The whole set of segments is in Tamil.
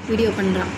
வீடியோ பண்ணுறான்.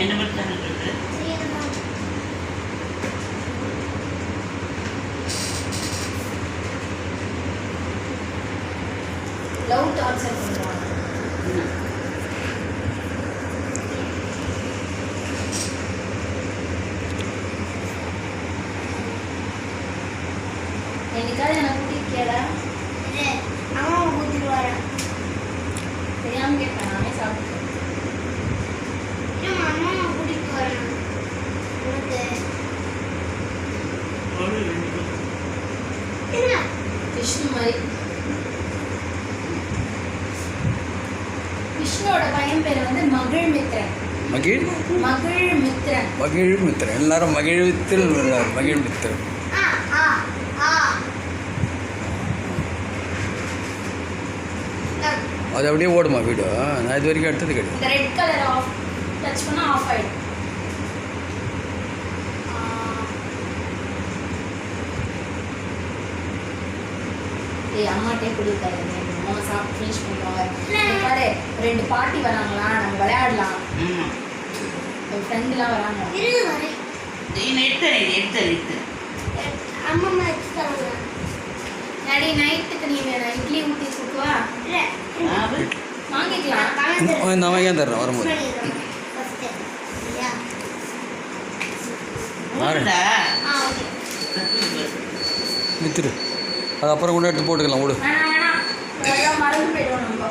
என்ன பண்ணுறது லவ் டார்ச்சர் பண்ணுறாங்க. என்னைக்காவது எனக்கு கூட்டிருக்கியாடா? அம்மாவை கூட்டிட்டு வரேன். தெரியாம கேட்பேன், நானே சாப்பிட்டேன். அம்மாவை கூட்டிட்டு வரேன். என்ன விஷ்ணு மாதிரி. விஷ்ணுவோட பையன் பேர் வந்து மகிழ்மித்ரன். மகிழ்மித்ரன். மகிழ்மித்ரன். எல்லாரும் மகிழ்வித்தில் மகிழ்மித்ரன். அது அப்படியே ஓடுமா வீடு? நான் இது வரைக்கும் எடுத்தது கிடையாது. இந்த ரெட் கலர் ஆஃப் டச் பண்ணா ஆஃப் ஆயிடும். ஏய் அம்மாட்டே கொடுத்தாரு. அம்மா சாப்பிட்டு ஃபினிஷ் பண்ணுவாங்க. பாரு 2 பாட்டி வராங்களா, நம்ம விளையாடலாம். என் ஃப்ரெண்டுலாம் வராங்க. அம்மா எடுத்துட்டாங்க. டாடி நைட்டுக்கு நீ வேணா இட்லி ஊற்றி கொடுக்குவா? வாங்கிக்கலாம். நான் வாங்கி தர்றேன் வரும்போது. வித்துரு, அது அப்புறம் கூட எடுத்து போட்டுக்கலாம். விடு. மறந்து போயிடுவோம் நம்ம.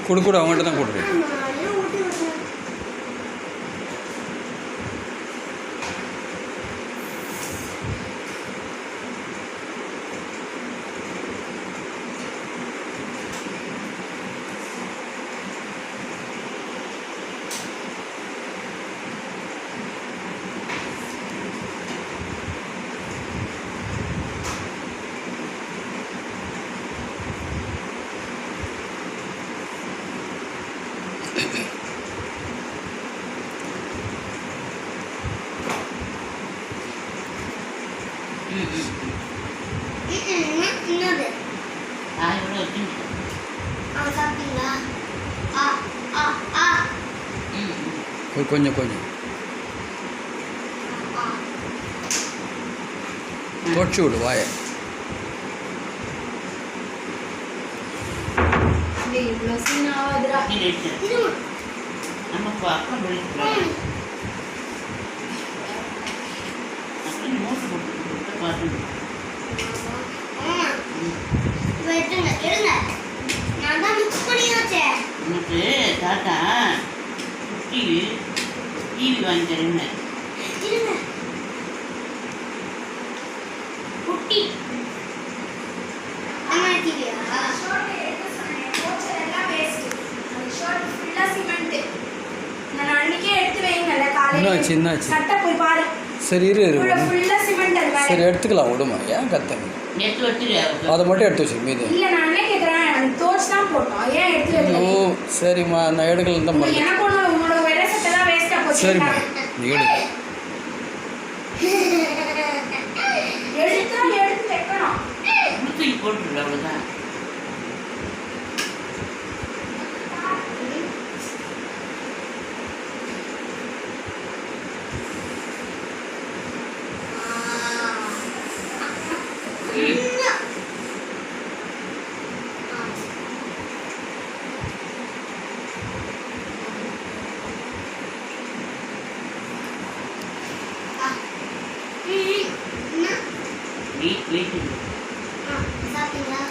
கொடு அவங்கள்ட்ட தான் கொடுக்குறேன். கொஞ்சம் தொடச்சி விடு வாயை. இவ்வளோ சீனாவதுரா. நம்ம அப்புறம் பார்க்கணும். உனக்கு தாத்தா டிவி வாங்கி தரேன்னு. குட்டி என்னாச்சு? சரி இரு சரி எடுத்துக்கலாம். விடுமா, ஏன் கத்தங்க? அதை மட்டும் எடுத்து வச்சு மீது. ஓ சரிம்மா, நான் எடுக்கலாம் தான். சரிம்மா நீ எடு. எடுத்து வைக்கணும். தூக்கி போட்டுருல அவ்வளோதான். வெயிட் சாப்பிட்டீங்களா?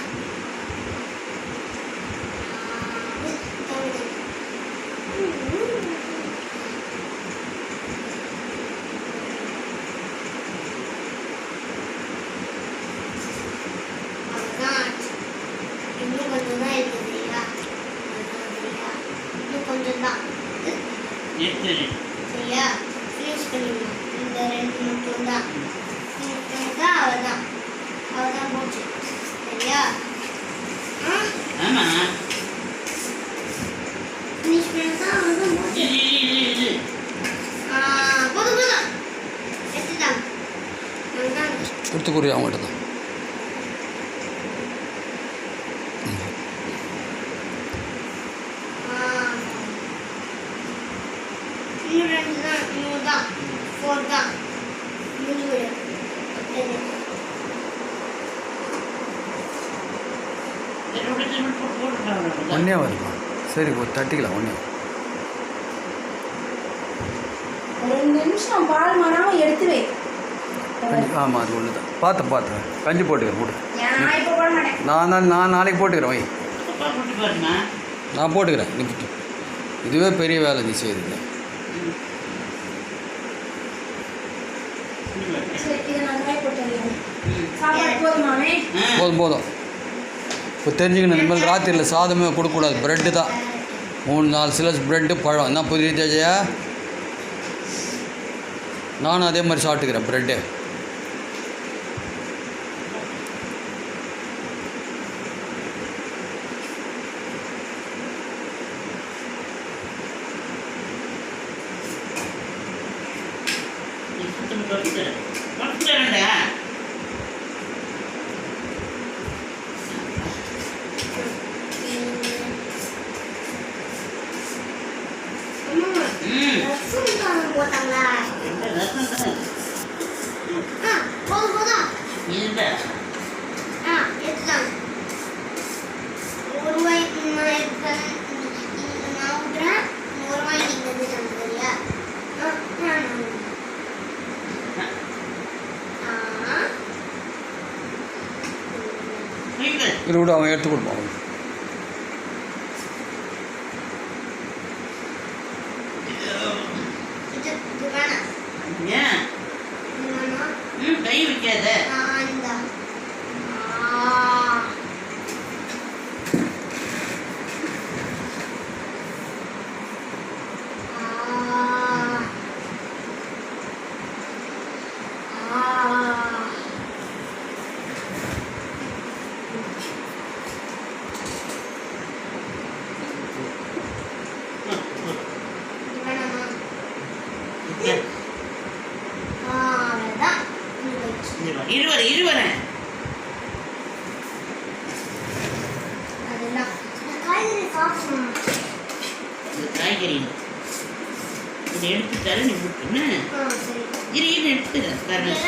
இன்னும் கொஞ்சம் தான் இருக்குது சரியா? இன்னும் கொஞ்சம் தான் சரியா? ஃபினிஷ் பண்ணிடலாம். இந்த 2 மட்டும் தான். அவதான் போச்சு சரியா? ஆமா ஃபினிஷ் பண்ணா அவதான் போச்சு. போதும் போதும் எடுத்துட்டாங்க. கொடுத்து கூறிய அவங்கள்ட்ட தான். இன்னும் 2 தான். இன்னும் தான் 4 தான். முடிஞ்சு போயிடும். ஒன்றே வருமா? சரி ஒரு தட்டிக்கலாம் ஒன்றே. ஒரு 2 நிமிஷம் பால் மாறாமல் எடுத்து வை. ஆமாம் அது ஒன்று தான். பார்த்தேன் கஞ்சி போட்டுக்கிறேன் போட்டு. நான் இப்போ போட மாட்டேன். நான் நாளைக்கு போட்டுக்கிறேன் வை. நான் போட்டுக்கிறேன். நீ இதுவே பெரிய வேலை நீ செய்யுது. சரி இதை நான் காய் போட்டு சாப்பாடு போதுமாமே? போதும். இப்போ தெரிஞ்சுக்கணும், இனிமேல் ராத்திரியில் சாதமே கொடுக்கக்கூடாது. ப்ரெட்டு தான் 3-4 சிலஸ் ப்ரெட்டு பழம். என்ன புதிய தேஜையா? நானும் அதே மாதிரி சாப்பிட்டுக்கிறேன் ப்ரெட்டு. போட்டாங்களா? போதும் எடுத்துட்டாங்க. ஒரு ரூபாய் நான் எடுத்தேன். நான் ஊற்றுறேன். 1 ரூபாய் நீங்கள் எடுத்துட்டாங்க சரியா? இது விட அவன் எடுத்து கொடுப்பான். கை வைக்காத. இருவரேன் காய்கறி இதை எடுத்து தர நீ விட்டுன்னு எடுத்துக்கிறேன்.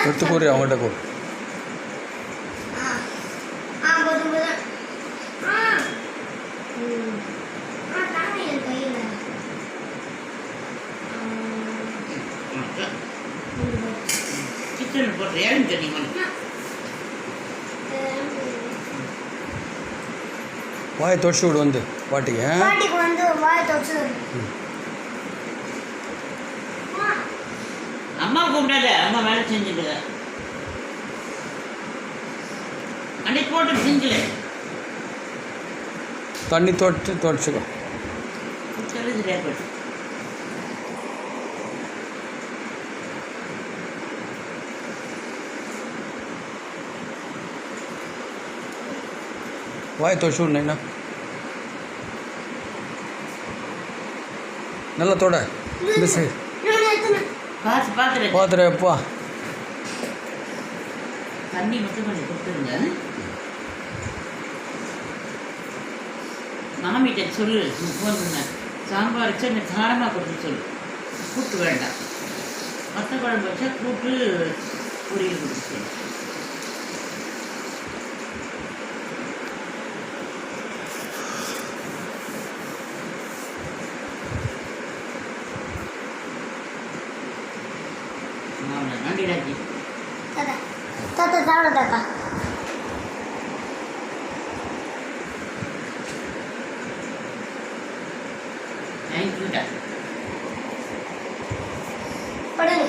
எடுத்து கூறி அவங்கள்ட்ட கூறு. கிச்சன் போட்டு ஏன் தெரியுமா? வாயை தொடிச்சு விடு வந்து பாட்டிக்கு. பாட்டிக்கு வந்து வாயை தொடிச்சு அம்மா கூப்பிடாத. அம்மா வேலை செஞ்சுட்டு அன்னைக்கு போட்டு செஞ்சுல தண்ணி தொடச்சிக்கோ. வாயை தொடிச்சு விடுனேண்ணா. நல்லா தொட இந்த சைடு பார்த்துறப்பா. தண்ணி மட்டும் கொஞ்சம் கொடுத்துருங்க. மாமிகிட்ட சொல்லு, ஃபோன் பண்ண சாம்பார் வச்சா இந்த காரமாக கொடுத்து சொல்லு, கூட்டு வேண்டாம். மற்ற குழம்பு வச்சா கூட்டு பொரியல் கொடுத்து சொல்லு. நன்றிடாஜி. தாத்தா சாப்பிட தாத்தா. தேங்க்யூடா. படுங்க.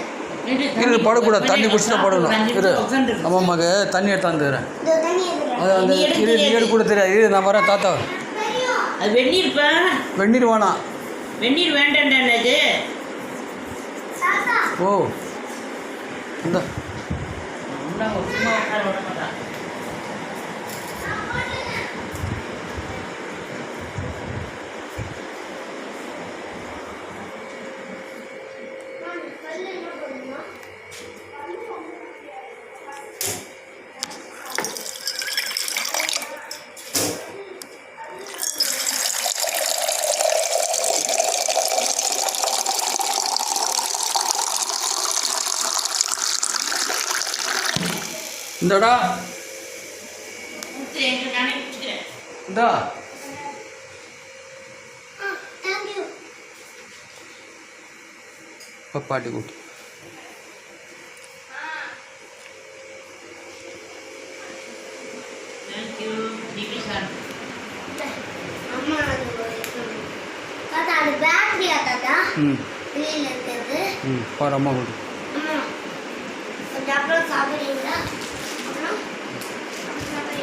இரு படக்கூடாது, தண்ணி குடிச்சுட்டா படணும். இரு அம்மாக்கு தண்ணி எடுத்தாந்துறேன். இதோ தண்ணி எடுங்க. அது அந்த இரு நீர் கூட தெரியாது. இரு நான் வரேன் தாத்தா. அது வெந்நீர்ப்பா. வெந்நீர் வேணாம். வெந்நீர் வேண்டாண்டது. தாத்தா ஓ இந்த சும்மா உட்கார விட மாட்டான். இந்தடா நானே பிடிச்சிக்கிறேன். இந்தா தேங்க்யூ. பாட்டி கூட்டி தேங்க்யூ. DP sir. அம்மா தாத்தா அது பேட்டரியா தாத்தா? ம் வெளியில இருக்கிறது. பாரு அம்மா கூட்டி. அம்மா கொஞ்சம் அப்புறம் சாப்பிடுறீங்களா?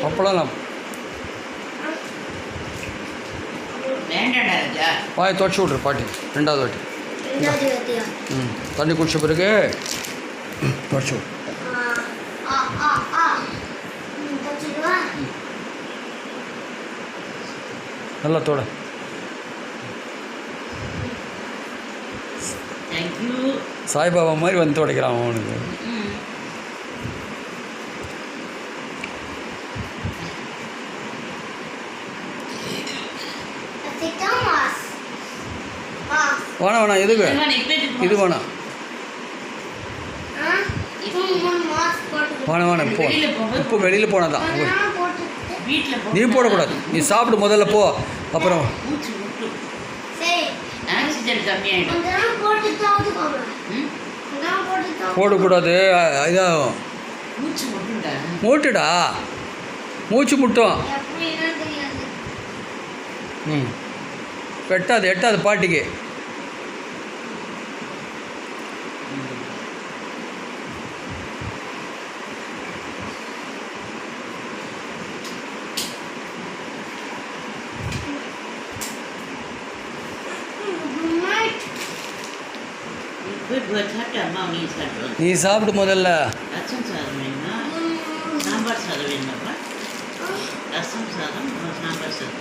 அப்பளம் நான் வேண்டாடா ராஜா. வாயை துவச்சி விட்ரு பாட்டி. ரெண்டாவது வாட்டி. ரெண்டாவது வாத்தியா? தண்ணி குடிச்ச பிறகு துவச்சி விட்ரு. வச்சுடுவா. நல்லா தொட. தேங்க்யூ. சாய்பாபா மாதிரி வந்து துடைக்கிறான் அவனுக்கு. வேணாம் வேணாம் எதுக்கு இது வேணாம். வேணாம் வேணாம் இப்போ இப்போ வெளியில் போனதான். வீட்டில் நீ போடக்கூடாது. நீ சாப்பிடு முதல்ல போ. அப்புறம் மூச்சு விட்டு ஆக்சிஜன் கம்மியாயிடும். போடக்கூடாது. இதாகும். மூச்சு விட்டுடா. மூட்டுடா மூச்சு முட்டும். எட்டாது எட்டாது பாட்டிக்கு. நீ சாப்பிடு முதல்ல. ரசம் சாதம் வேணுமா? சாம்பார் சாதம் வேணுமாப்பா? ரசம் சாதம் சாம்பார் சாதம்.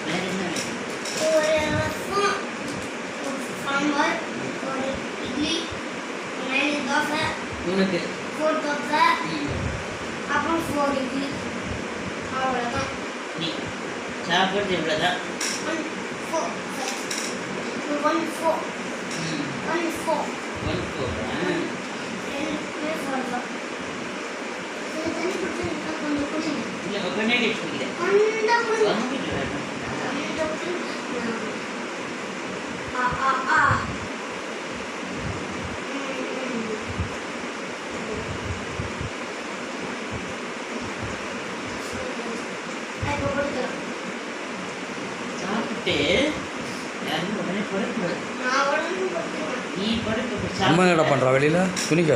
வேற என்ன வேணும்? ஒரு ரசம், ஒரு சாம்பார், ஒரு இட்லி, 9 தோசை, உனக்கு 4 தோசை, அப்புறம் 4 இட்லி. அவ்வளோதான். நீ சாப்பிட்றது இவ்வளோதான். 1 4 1 4 1 4 1 4 இல்லை பின்னாடி வச்சுக்கிறேன். வாங்கிட்டு வரணும். சாப்பிட்டு யாரும் உடனே படுக்கூடாது. நீ படுக்க அம்மா என்ன பண்ணுறா வெளியில் துணிக்க?